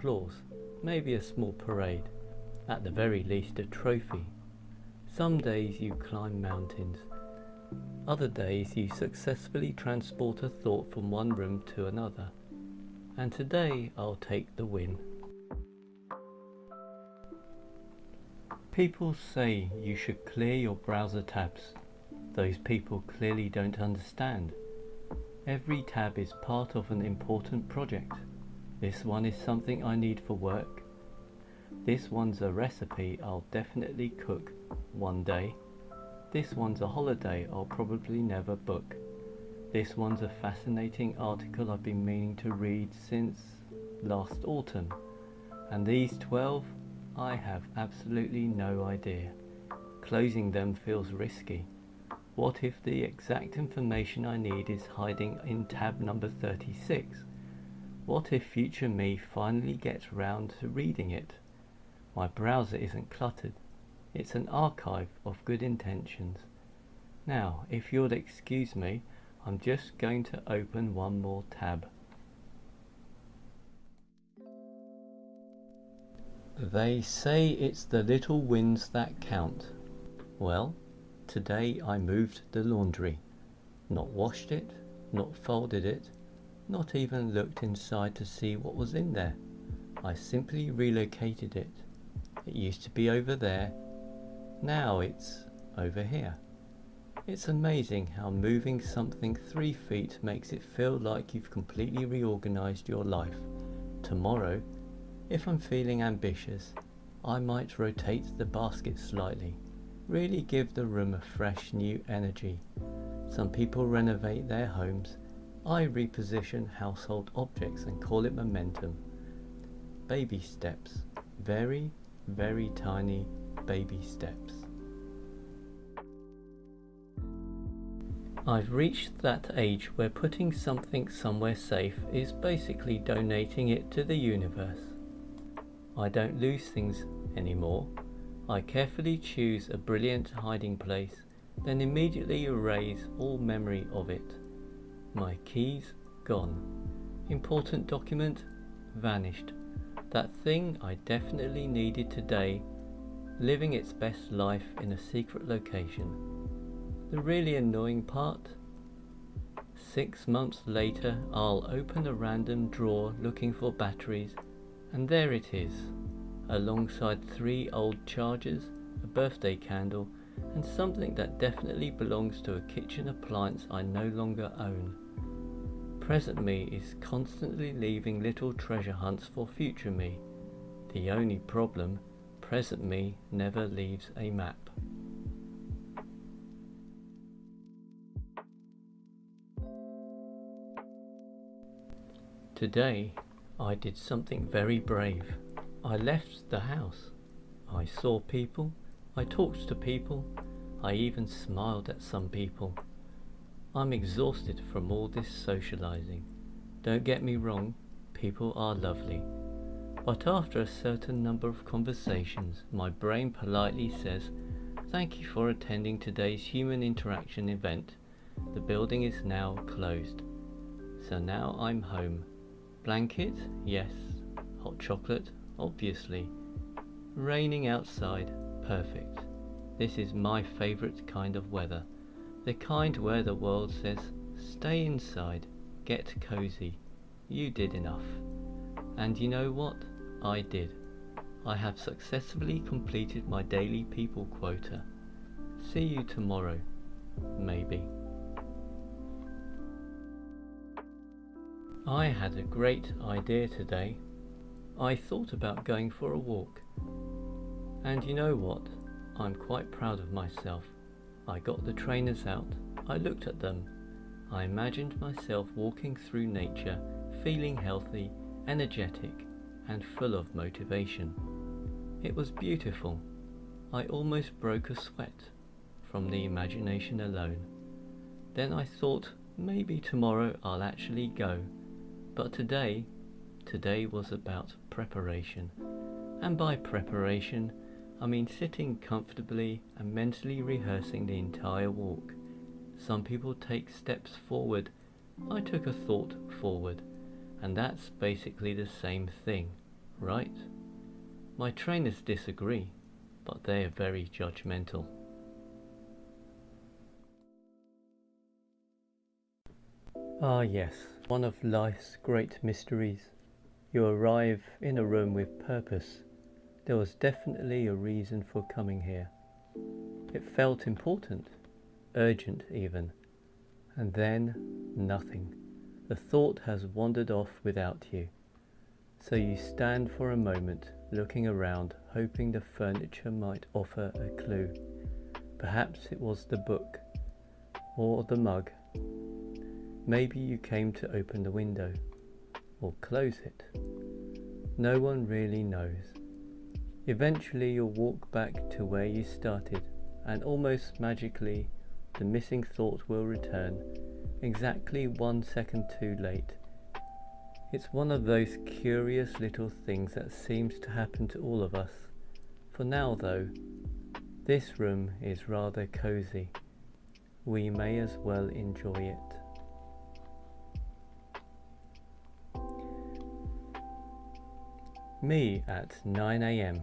applause, maybe a small parade, at the very least a trophy. Some days you climb mountains, other days you successfully transport a thought from one room to another. And today I'll take the win. People say you should clear your browser tabs. Those people clearly don't understand. Every tab is part of an important project. This one is something I need for work. This one's a recipe I'll definitely cook one day. This one's a holiday I'll probably never book. This one's a fascinating article I've been meaning to read since last autumn. And these 12, I have absolutely no idea. Closing them feels risky. What if the exact information I need is hiding in tab number 36? What if future me finally gets round to reading it? My browser isn't cluttered. It's an archive of good intentions. Now, if you'll excuse me, I'm just going to open one more tab. They say it's the little wins that count. Well, today I moved the laundry. Not washed it, not folded it, not even looked inside to see what was in there. I simply relocated it. It used to be over there. Now it's over here. It's amazing how moving something 3 feet makes it feel like you've completely reorganized your life. Tomorrow, if I'm feeling ambitious, I might rotate the basket slightly, really give the room a fresh new energy. Some people renovate their homes. I reposition household objects and call it momentum. Baby steps. Very, very tiny baby steps. I've reached that age where putting something somewhere safe is basically donating it to the universe. I don't lose things anymore. I carefully choose a brilliant hiding place, then immediately erase all memory of it. My keys gone. Important document vanished. That thing I definitely needed today, living its best life in a secret location. The really annoying part? 6 months later, I'll open a random drawer looking for batteries, and there it is, alongside 3 old chargers, a birthday candle, and something that definitely belongs to a kitchen appliance I no longer own. Present me is constantly leaving little treasure hunts for future me. The only problem, present me never leaves a map. Today, I did something very brave. I left the house. I saw people. I talked to people. I even smiled at some people. I'm exhausted from all this socializing. Don't get me wrong, people are lovely. But after a certain number of conversations, my brain politely says, "Thank you for attending today's human interaction event. The building is now closed." So now I'm home. Blanket? Yes. Hot chocolate? Obviously. Raining outside? Perfect. This is my favorite kind of weather. The kind where the world says, stay inside, get cozy. You did enough. And you know what? I did. I have successfully completed my daily people quota. See you tomorrow. Maybe. I had a great idea today. I thought about going for a walk. And you know what? I'm quite proud of myself. I got the trainers out. I looked at them. I imagined myself walking through nature, feeling healthy, energetic, and full of motivation. It was beautiful. I almost broke a sweat from the imagination alone. Then I thought maybe tomorrow I'll actually go. But today was about preparation. And by preparation, I mean sitting comfortably and mentally rehearsing the entire walk. Some people take steps forward. I took a thought forward, and that's basically the same thing. right? My trainers disagree, but they are very judgmental. Ah yes, one of life's great mysteries. You arrive in a room with purpose. There was definitely a reason for coming here. It felt important, urgent even. And then, nothing. The thought has wandered off without you. So you stand for a moment, looking around, hoping the furniture might offer a clue. Perhaps it was the book, or the mug. Maybe you came to open the window, or close it. No one really knows. Eventually you'll walk back to where you started, and almost magically the missing thought will return, exactly 1 second too late. It's one of those curious little things that seems to happen to all of us. For now though, this room is rather cozy. We may as well enjoy it. Me at 9 AM.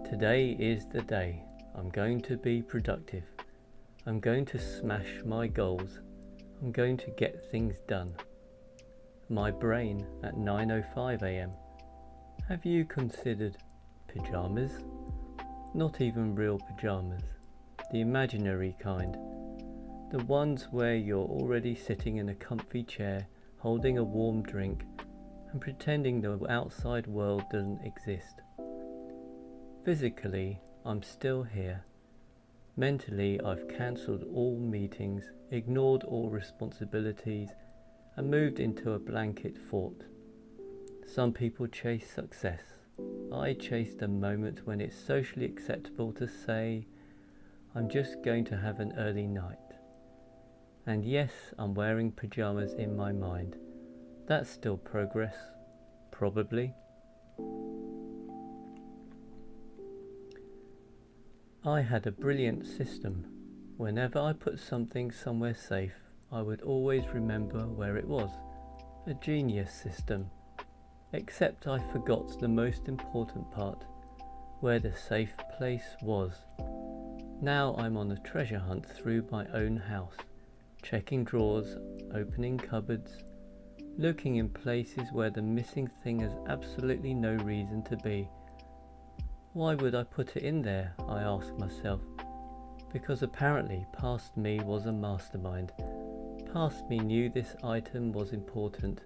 Today is the day. I'm going to be productive. I'm going to smash my goals. I'm going to get things done. My brain at 9:05 AM. Have you considered pyjamas? Not even real pyjamas. The imaginary kind. The ones where you're already sitting in a comfy chair, holding a warm drink, and pretending the outside world doesn't exist. Physically, I'm still here. Mentally, I've cancelled all meetings, ignored all responsibilities, and moved into a blanket fort. Some people chase success. I chase the moment when it's socially acceptable to say, I'm just going to have an early night. And yes, I'm wearing pyjamas in my mind. That's still progress, probably. I had a brilliant system. Whenever I put something somewhere safe, I would always remember where it was. A genius system. Except I forgot the most important part, where the safe place was. Now I'm on a treasure hunt through my own house, checking drawers, opening cupboards, looking in places where the missing thing has absolutely no reason to be. Why would I put it in there, I ask myself. Because apparently past me was a mastermind. Past me knew this item was important.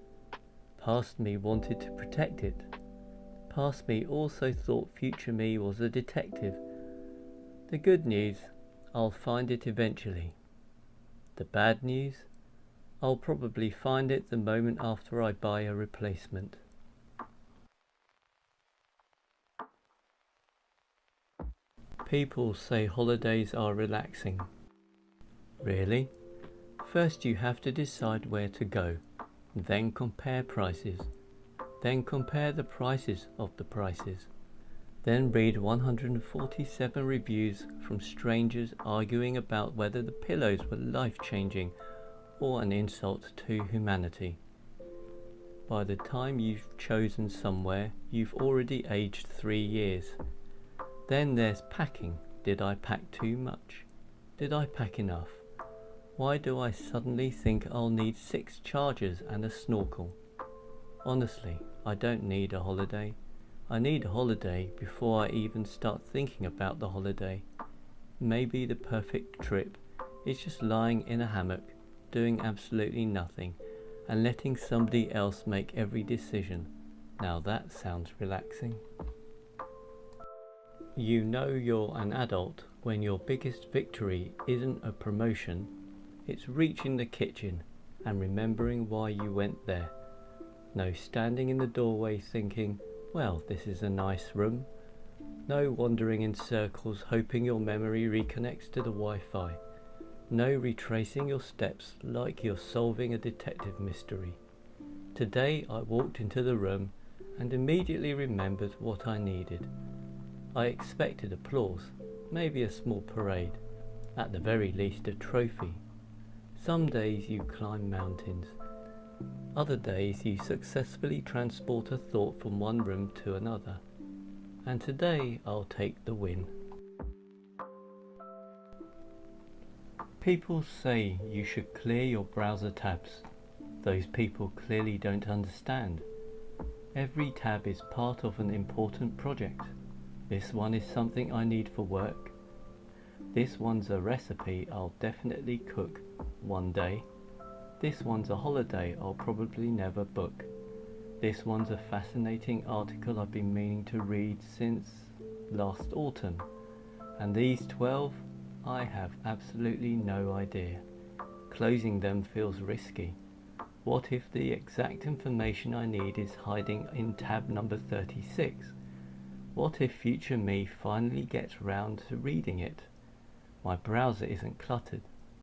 Past me wanted to protect it. Past me also thought future me was a detective. The good news, I'll find it eventually. The bad news, I'll probably find it the moment after I buy a replacement. People say holidays are relaxing. Really? First you have to decide where to go, then compare prices, then compare the prices of the prices, then read 147 reviews from strangers arguing about whether the pillows were life-changing or an insult to humanity. By the time you've chosen somewhere, you've already aged 3 years. Then there's packing. Did I pack too much? Did I pack enough? Why do I suddenly think I'll need 6 chargers and a snorkel? Honestly, I don't need a holiday. I need a holiday before I even start thinking about the holiday. Maybe the perfect trip is just lying in a hammock, doing absolutely nothing, and letting somebody else make every decision. Now that sounds relaxing. You know you're an adult when your biggest victory isn't a promotion, it's reaching the kitchen and remembering why you went there. No standing in the doorway thinking, well, this is a nice room. No wandering in circles hoping your memory reconnects to the Wi-Fi. No retracing your steps like you're solving a detective mystery. Today I walked into the room and immediately remembered what I needed. I expected applause, maybe a small parade, at the very least a trophy. Some days you climb mountains, Other days you successfully transport a thought from one room to another. And today I'll take the win. People say you should clear your browser tabs. Those people clearly don't understand. Every tab is part of an important project. This one is something I need for work. This one's a recipe I'll definitely cook one day. This one's a holiday I'll probably never book. This one's a fascinating article I've been meaning to read since last autumn. And these 12, I have absolutely no idea. Closing them feels risky. What if the exact information I need is hiding in tab number 36? What if future me finally gets round to reading it? My browser isn't cluttered.